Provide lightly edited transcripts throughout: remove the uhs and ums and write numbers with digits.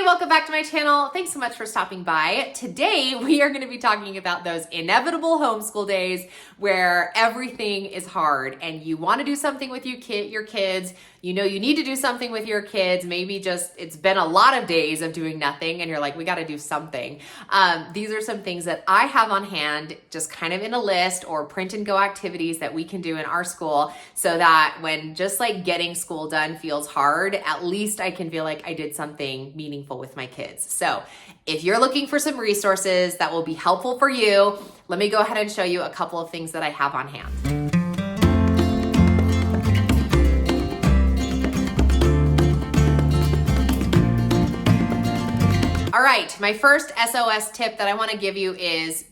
welcome back to my channel. Thanks so much for stopping by. Today, we are going to be talking about those inevitable homeschool days where everything is hard and you want to do something with your kids. You know you need to do something with your kids. Maybe just it's been a lot of days of doing nothing and you're like, we got to do something. These are some things that I have on hand, just kind of in a list or print and go activities that we can do in our school so that when just like getting school done feels hard, at least I can feel like I did something meaningful with my kids. So if you're looking for some resources that will be helpful for you, let me go ahead and show you a couple of things that I have on hand. All right, my first SOS tip that I want to give you is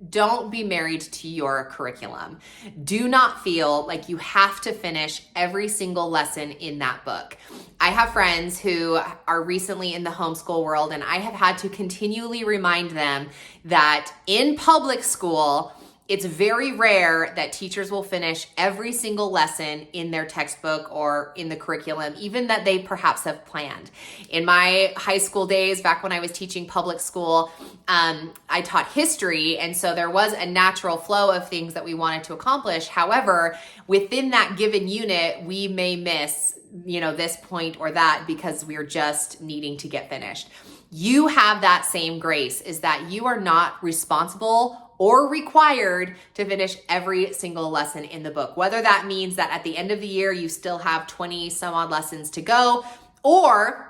don't be married to your curriculum. Do not feel like you have to finish every single lesson in that book. I have friends who are recently in the homeschool world, and I have had to continually remind them that in public school, it's very rare that teachers will finish every single lesson in their textbook or in the curriculum, even that they perhaps have planned. In my high school days, back when I was teaching public school, I taught history, and so there was a natural flow of things that we wanted to accomplish. However, within that given unit, we may miss, this point or that because we're just needing to get finished. You have that same grace, is that you are not responsible or required to finish every single lesson in the book. Whether that means that at the end of the year, you still have 20 some odd lessons to go, or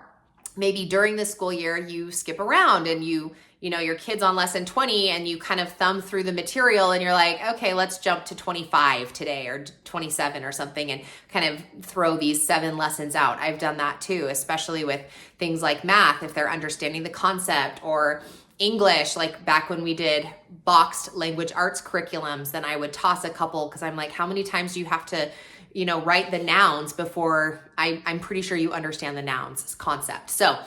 maybe during the school year, you skip around and your kid's on lesson 20 and you kind of thumb through the material and you're like, okay, let's jump to 25 today or 27 or something and kind of throw these 7 lessons out. I've done that too, especially with things like math, if they're understanding the concept, or English, like back when we did boxed language arts curriculums, then I would toss a couple because I'm like, how many times do you have to, write the nouns before I'm pretty sure you understand the nouns concept. So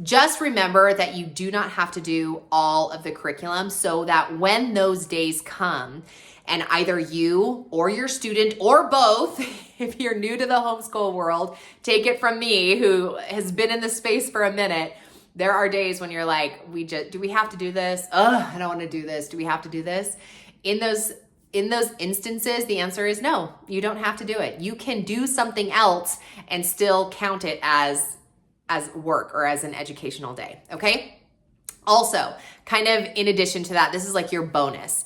just remember that you do not have to do all of the curriculum so that when those days come and either you or your student or both, if you're new to the homeschool world, take it from me who has been in the space for a minute, there are days when you're like, do we have to do this? I don't want to do this. Do we have to do this? In those instances, the answer is no, you don't have to do it. You can do something else and still count it as work or as an educational day, okay? Also, kind of in addition to that, this is like your bonus.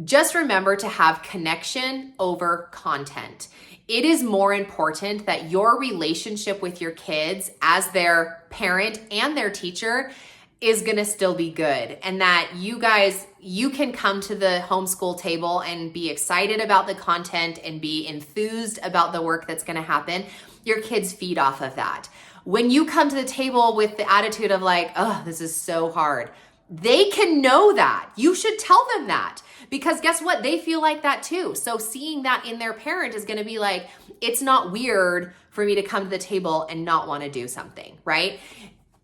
Just remember to have connection over content. It is more important that your relationship with your kids as their parent and their teacher is going to still be good, and that you can come to the homeschool table and be excited about the content and be enthused about the work that's going to happen. Your kids feed off of that. When you come to the table with the attitude of like, oh, this is so hard, they can know that. You should tell them that, because guess what? They feel like that too. So seeing that in their parent is going to be like, it's not weird for me to come to the table and not want to do something, right?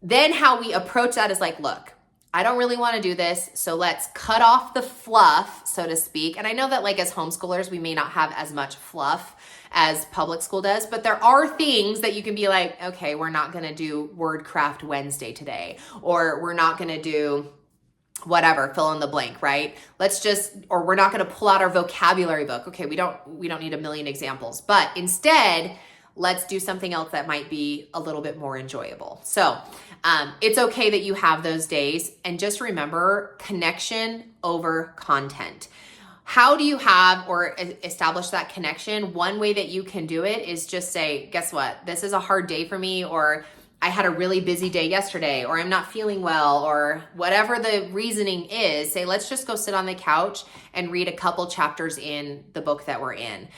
Then how we approach that is like, look, I don't really want to do this, so let's cut off the fluff, so to speak. And I know that like as homeschoolers, we may not have as much fluff as public school does, but there are things that you can be like, okay, we're not going to do Word Craft Wednesday today, or we're not going to do whatever, fill in the blank, right? Or we're not going to pull out our vocabulary book. Okay, we don't need a million examples, but instead, let's do something else that might be a little bit more enjoyable. So it's okay that you have those days, and just remember connection over content. How do you have or establish that connection? One way that you can do it is just say, guess what? This is a hard day for me, or I had a really busy day yesterday, or I'm not feeling well, or whatever the reasoning is. Say, let's just go sit on the couch and read a couple chapters in the book that we're in.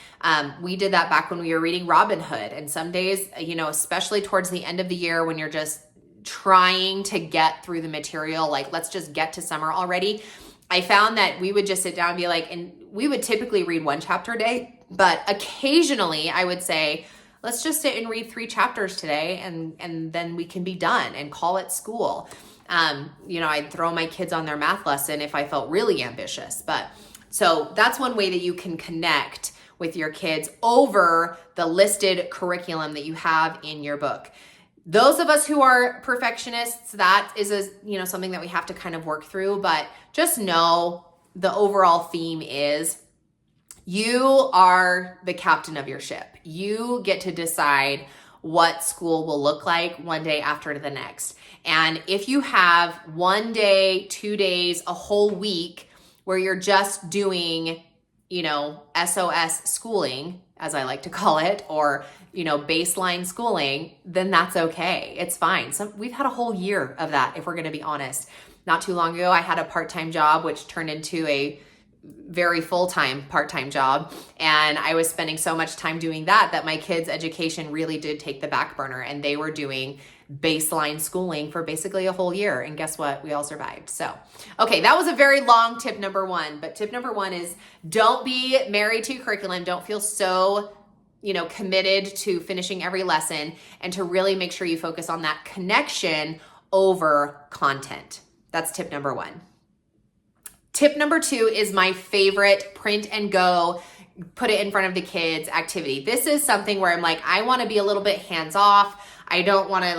We did that back when we were reading Robin Hood. And some days, especially towards the end of the year when you're just trying to get through the material, like let's just get to summer already. I found that we would just sit down and be like, and we would typically read 1 chapter a day, but occasionally I would say, let's just sit and read 3 chapters today and then we can be done and call it school. I'd throw my kids on their math lesson if I felt really ambitious. So that's one way that you can connect with your kids over the listed curriculum that you have in your book. Those of us who are perfectionists, that is something that we have to kind of work through, but just know the overall theme is you are the captain of your ship. You get to decide what school will look like one day after the next. And if you have 1 day, 2 days, a whole week where you're just doing, SOS schooling, as I like to call it, or, baseline schooling, then that's okay. It's fine. We've had a whole year of that, if we're going to be honest. Not too long ago, I had a part-time job, which turned into a very full-time part-time job. And I was spending so much time doing that my kids' education really did take the back burner, and they were doing baseline schooling for basically a whole year. And guess what? We all survived. So, okay, that was a very long tip number 1, but tip number 1 is don't be married to your curriculum. Don't feel so, committed to finishing every lesson, and to really make sure you focus on that connection over content. That's tip number 1. Tip number 2 is my favorite print and go, put it in front of the kids activity. This is something where I'm like, I want to be a little bit hands off. I don't want to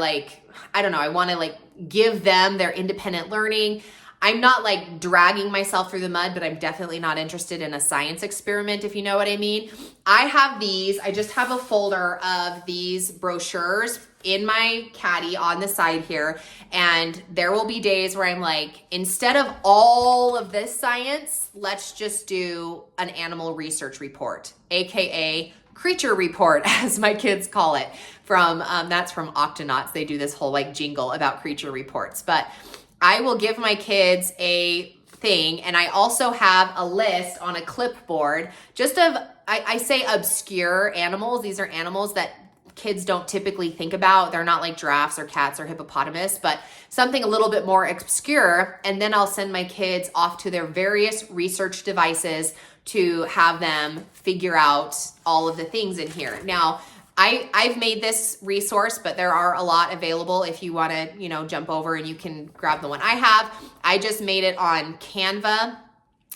I want to give them their independent learning. I'm not dragging myself through the mud, but I'm definitely not interested in a science experiment, if you know what I mean. I have these, I just have a folder of these brochures in my caddy on the side here. And there will be days where I'm like, instead of all of this science, let's just do an animal research report, AKA creature report, as my kids call it. That's from Octonauts. They do this whole jingle about creature reports. But I will give my kids a thing, and I also have a list on a clipboard just of, I say obscure animals. These are animals that kids don't typically think about. They're not like giraffes or cats or hippopotamus, but something a little bit more obscure. And then I'll send my kids off to their various research devices to have them figure out all of the things in here. Now, I've made this resource, but there are a lot available if you want to, jump over and you can grab the one I have. I just made it on Canva.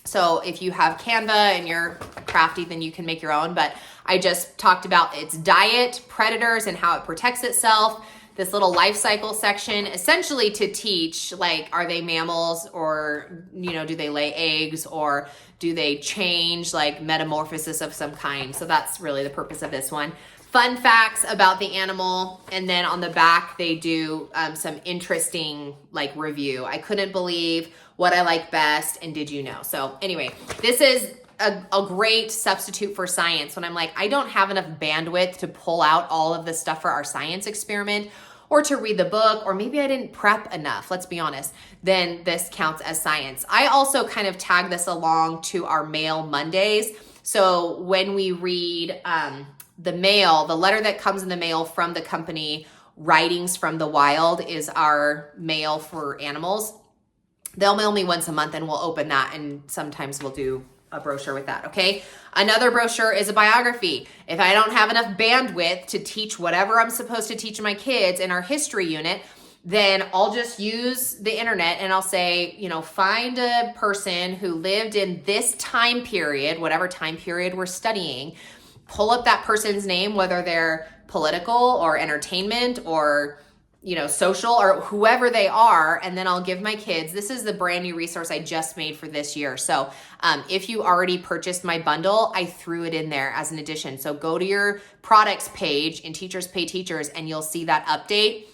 So if you have Canva and you're crafty, then you can make your own. But I just talked about its diet, predators, and how it protects itself. This little life cycle section, essentially to teach, are they mammals, or, do they lay eggs, or do they change, metamorphosis of some kind? So that's really the purpose of this one. Fun facts about the animal, and then on the back they do some interesting review. I couldn't believe what I like best, and did you know? So anyway, this is a great substitute for science when I'm like, I don't have enough bandwidth to pull out all of the stuff for our science experiment, or to read the book, or maybe I didn't prep enough, let's be honest, then this counts as science. I also kind of tag this along to our Mail Mondays. So when we read the letter that comes in the mail from the company, Writings from the Wild, is our mail for animals. They'll mail me once a month, and we'll open that, and sometimes we'll do a brochure with that, okay? Another brochure is a biography. If I don't have enough bandwidth to teach whatever I'm supposed to teach my kids in our history unit, then I'll just use the internet, and I'll say, find a person who lived in this time period, whatever time period we're studying. Pull up that person's name, whether they're political or entertainment or social or whoever they are. And then I'll give my kids, this is the brand new resource I just made for this year. So if you already purchased my bundle, I threw it in there as an addition. So go to your products page in Teachers Pay Teachers, and you'll see that update.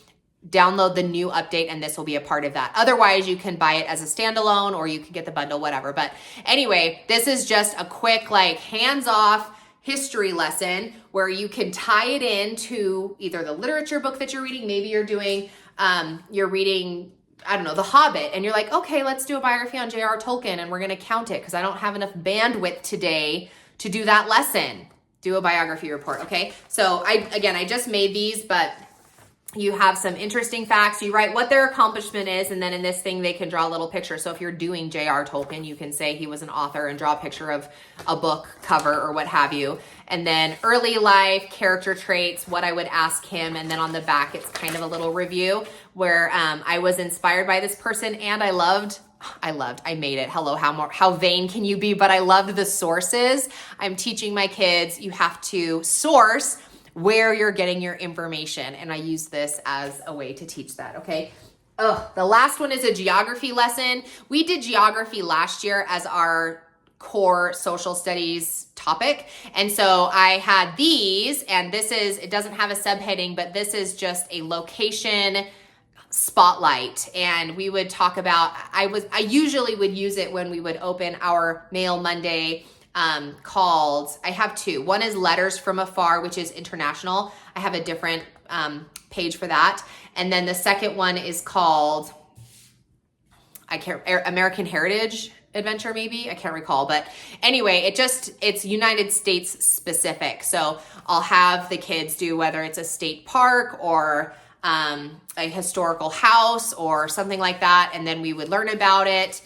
Download the new update, and this will be a part of that. Otherwise, you can buy it as a standalone, or you can get the bundle, whatever. But anyway, this is just a quick, hands-off history lesson where you can tie it into either the literature book that you're reading. Maybe you're reading, I don't know, The Hobbit, and you're like, okay, let's do a biography on J.R. Tolkien, and we're going to count it because I don't have enough bandwidth today to do that lesson. Do a biography report, okay? So I just made these, but you have some interesting facts. You write what their accomplishment is, and then in this thing, they can draw a little picture. So if you're doing J.R. Tolkien, you can say he was an author and draw a picture of a book cover or what have you. And then early life, character traits, what I would ask him. And then on the back, it's kind of a little review where I was inspired by this person, and I made it. Hello, how vain can you be? But I loved the sources. I'm teaching my kids, you have to source where you're getting your information. And I use this as a way to teach that, okay? Oh, the last one is a geography lesson. We did geography last year as our core social studies topic. And so I had these, and this is, it doesn't have a subheading, but this is just a location spotlight. And we would talk about, I usually would use it when we would open our Mail Monday called, I have two. One is Letters from Afar, which is international. I have a different page for that. And then the second one is called, American Heritage Adventure, maybe, I can't recall, but anyway, it's United States specific. So I'll have the kids do, whether it's a state park or a historical house or something like that, and then we would learn about it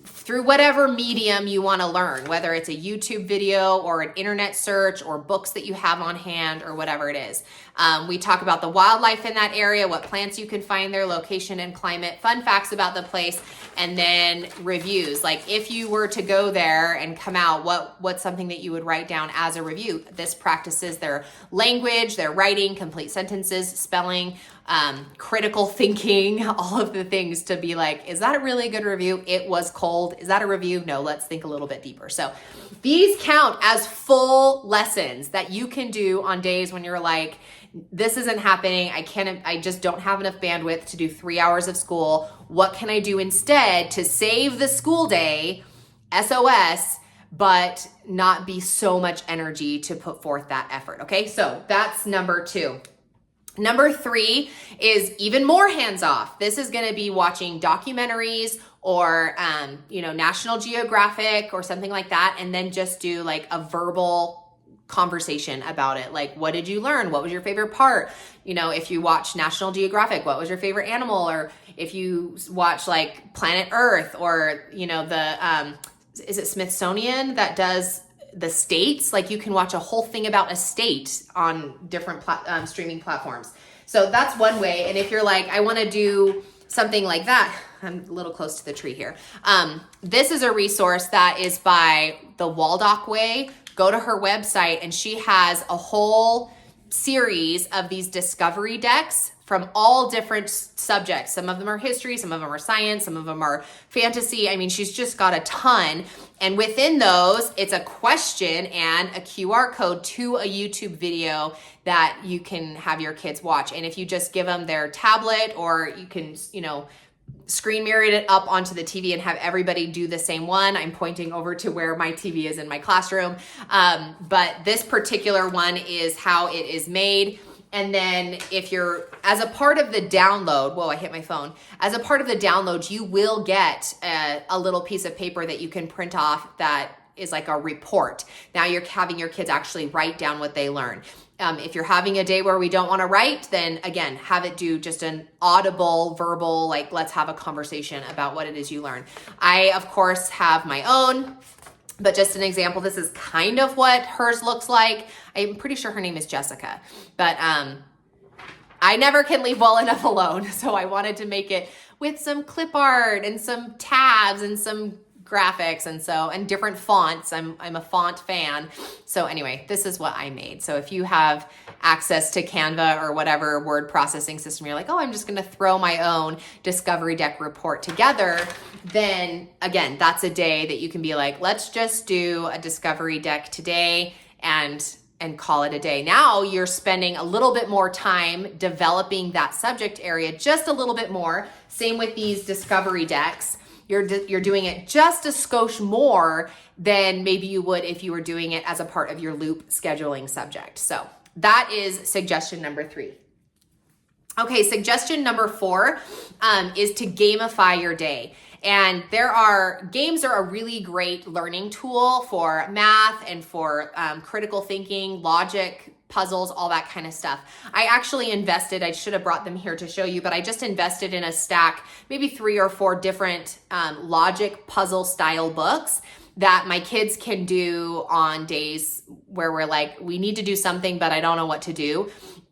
through whatever medium you want to learn, whether it's a YouTube video or an internet search or books that you have on hand or whatever it is. We talk about the wildlife in that area, what plants you can find there, location and climate, fun facts about the place, and then reviews. Like if you were to go there and come out, what's something that you would write down as a review? This practices their language, their writing, complete sentences, spelling, critical thinking, all of the things to be like, is that a really good review? It was cold. Is that a review? No, let's think a little bit deeper. So these count as full lessons that you can do on days when you're like, this isn't happening. I just don't have enough bandwidth to do 3 hours of school. What can I do instead to save the school day, SOS, but not be so much energy to put forth that effort? Okay, so that's number 2. Number 3 is even more hands-off. This is going to be watching documentaries or, National Geographic or something like that, and then just do like a verbal conversation about it. Like, what did you learn? What was your favorite part? If you watch National Geographic, what was your favorite animal? Or if you watch like Planet Earth or, is it Smithsonian that does the states? Like you can watch a whole thing about a state on different streaming platforms. So that's one way. And if you're like, I want to do something like that, I'm a little close to the tree here. This is a resource that is by the Waldock Way. Go to her website and she has a whole series of these discovery decks from all different subjects. Some of them are history, some of them are science, some of them are fantasy. I mean, she's just got a ton. And within those, it's a question and a QR code to a YouTube video that you can have your kids watch. And if you just give them their tablet, or you can, screen mirror it up onto the TV and have everybody do the same one. I'm pointing over to where my TV is in my classroom. But this particular one is how it is made. And then if you're, as a part of the download, whoa, I hit my phone. As a part of the download, you will get a little piece of paper that you can print off that is like a report. Now you're having your kids actually write down what they learn. If you're having a day where we don't want to write, then again, have it do just an audible, verbal, like let's have a conversation about what it is you learn. I, of course, have my own, but just an example, this is kind of what hers looks like. I'm pretty sure her name is Jessica, but I never can leave well enough alone. So I wanted to make it with some clip art and some tabs and some graphics and different fonts. I'm a font fan. So anyway, this is what I made. So if you have access to Canva or whatever word processing system, you're like, oh, I'm just going to throw my own discovery deck report together. Then again, that's a day that you can be like, let's just do a discovery deck today and call it a day. Now you're spending a little bit more time developing that subject area, just a little bit more. Same with these discovery decks. You're doing it just a skosh more than maybe you would if you were doing it as a part of your loop scheduling subject. So that is suggestion number 3. Okay, suggestion number 4 is to gamify your day. And games are a really great learning tool for math and for critical thinking, logic, puzzles, all that kind of stuff. I actually invested, I should have brought them here to show you, but I just invested in a stack, maybe 3 or 4 different logic puzzle style books that my kids can do on days where we're like, we need to do something, but I don't know what to do.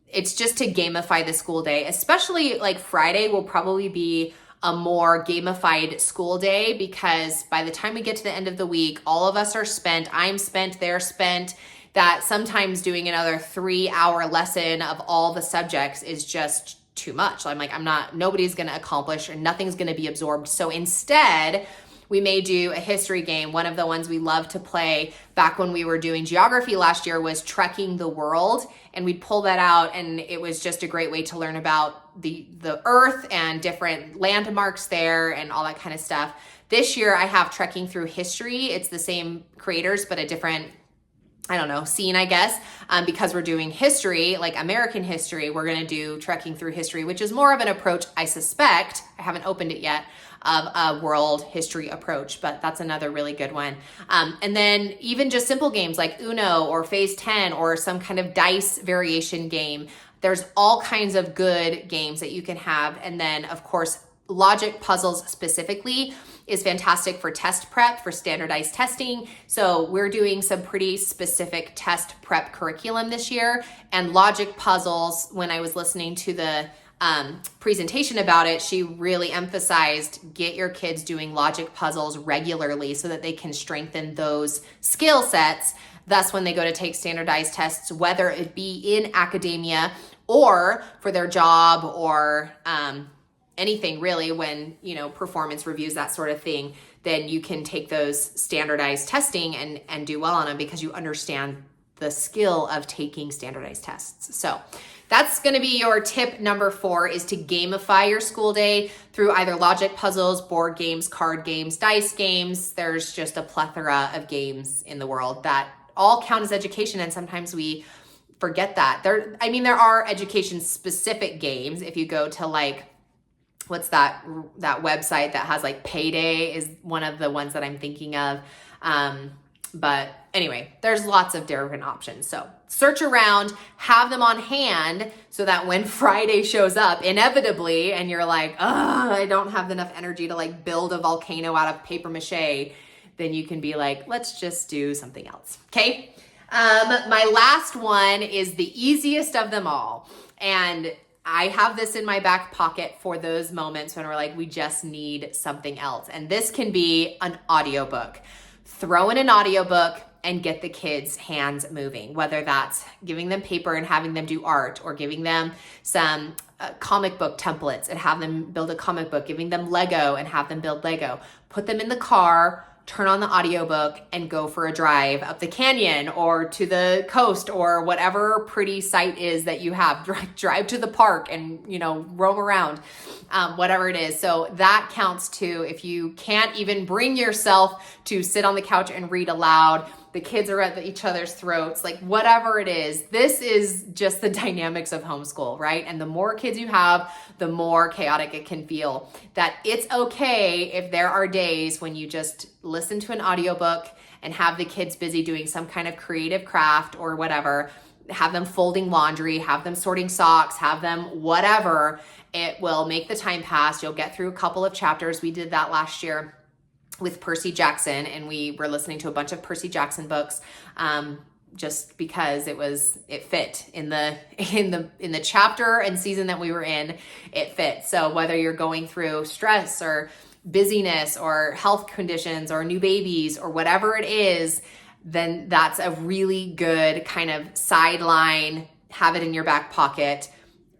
It's just to gamify the school day, especially like Friday will probably be a more gamified school day, because by the time we get to the end of the week, all of us are spent. I'm spent, they're spent. that sometimes doing another 3-hour lesson of all the subjects is just too much. I'm like, nobody's going to accomplish and nothing's going to be absorbed. So instead, we may do a history game. One of the ones we loved to play back when we were doing geography last year was Trekking the World. And we'd pull that out, and it was just a great way to learn about the Earth and different landmarks there and all that kind of stuff. This year I have Trekking Through History. It's the same creators, but a different, scene, I guess. Because we're doing history, like American history, we're going to do Trekking Through History, which is more of an approach, I suspect, I haven't opened it yet, of a world history approach, but that's another really good one. And then even just simple games like Uno or Phase 10 or some kind of dice variation game. There's all kinds of good games that you can have. And then, of course, logic puzzles specifically is fantastic for test prep, for standardized testing. So we're doing some pretty specific test prep curriculum this year. And logic puzzles, when I was listening to the presentation about it, she really emphasized get your kids doing logic puzzles regularly so that they can strengthen those skill sets. Thus, when they go to take standardized tests, whether it be in academia or for their job or anything really, when, performance reviews, that sort of thing, then you can take those standardized testing and do well on them because you understand the skill of taking standardized tests. So that's going to be your tip number 4, is to gamify your school day through either logic puzzles, board games, card games, dice games. There's just a plethora of games in the world that all count as education, and sometimes we forget that. There are education specific games. If you go to what's that website that has Payday is one of the ones that I'm thinking of. But anyway, there's lots of different options. So search around, have them on hand so that when Friday shows up, inevitably, and you're like, I don't have enough energy to build a volcano out of paper mache, then you can be like, let's just do something else. Okay. My last one is the easiest of them all. And I have this in my back pocket for those moments when we're like, we just need something else. And this can be an audiobook. Throw in an audiobook and get the kids' hands moving, whether that's giving them paper and having them do art, or giving them some comic book templates and have them build a comic book, giving them Lego and have them build Lego. Put them in the car, turn on the audiobook, and go for a drive up the canyon or to the coast or whatever pretty site is that you have. Drive to the park and, roam around, whatever it is. So that counts too. If you can't even bring yourself to sit on the couch and read aloud, the kids are at each other's throats, whatever it is. This is just the dynamics of homeschool, right? And the more kids you have, the more chaotic it can feel. That it's okay if there are days when you just listen to an audiobook and have the kids busy doing some kind of creative craft or whatever, have them folding laundry, have them sorting socks, have them whatever. It will make the time pass. You'll get through a couple of chapters. We did that last year with Percy Jackson, and we were listening to a bunch of Percy Jackson books just because it fit in the chapter and season that we were in. It fit. So whether you're going through stress or busyness or health conditions or new babies or whatever it is, then that's a really good kind of sideline. Have it in your back pocket.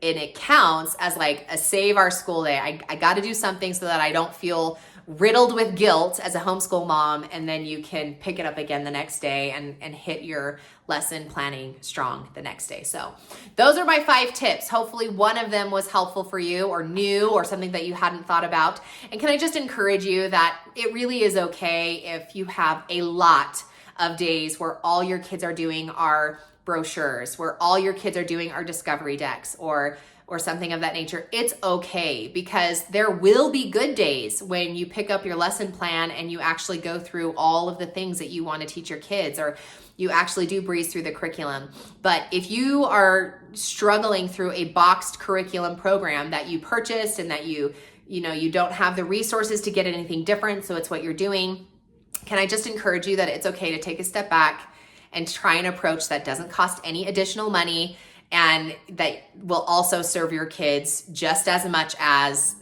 And it counts as a save our school day. I got to do something so that I don't feel riddled with guilt as a homeschool mom, and then you can pick it up again the next day and hit your lesson planning strong the next day. So those are my 5 tips. Hopefully one of them was helpful for you or new or something that you hadn't thought about. And can I just encourage you that it really is okay if you have a lot of days where all your kids are doing are brochures, where all your kids are doing are discovery decks or something of that nature. It's okay, because there will be good days when you pick up your lesson plan and you actually go through all of the things that you want to teach your kids, or you actually do breeze through the curriculum. But if you are struggling through a boxed curriculum program that you purchased and that you don't have the resources to get anything different, so it's what you're doing, can I just encourage you that it's okay to take a step back and try an approach that doesn't cost any additional money and that will also serve your kids just as much as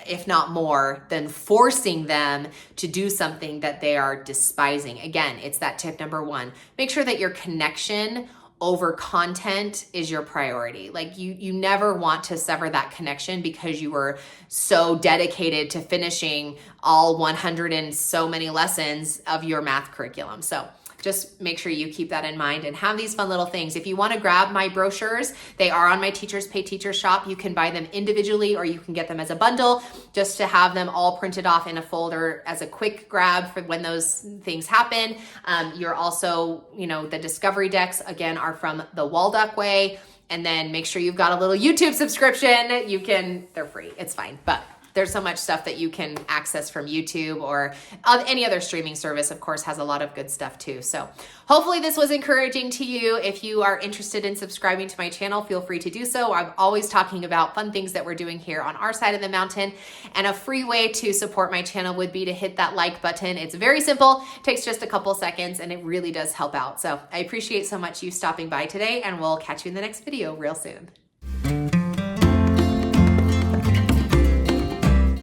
if not more, than forcing them to do something that they are despising. Again, it's that tip number 1. Make sure that your connection over content is your priority. Like you never want to sever that connection because you were so dedicated to finishing all 100 and so many lessons of your math curriculum. So just make sure you keep that in mind and have these fun little things. If you want to grab my brochures, they are on my Teachers Pay Teacher shop. You can buy them individually or you can get them as a bundle just to have them all printed off in a folder as a quick grab for when those things happen. You're also, the discovery decks, again, are from the Waldock Way. And then make sure you've got a little YouTube subscription. They're free. It's fine. But there's so much stuff that you can access from YouTube or any other streaming service, of course, has a lot of good stuff too. So hopefully this was encouraging to you. If you are interested in subscribing to my channel, feel free to do so. I'm always talking about fun things that we're doing here on our side of the mountain. And a free way to support my channel would be to hit that like button. It's very simple, takes just a couple seconds, and it really does help out. So I appreciate so much you stopping by today, and we'll catch you in the next video real soon.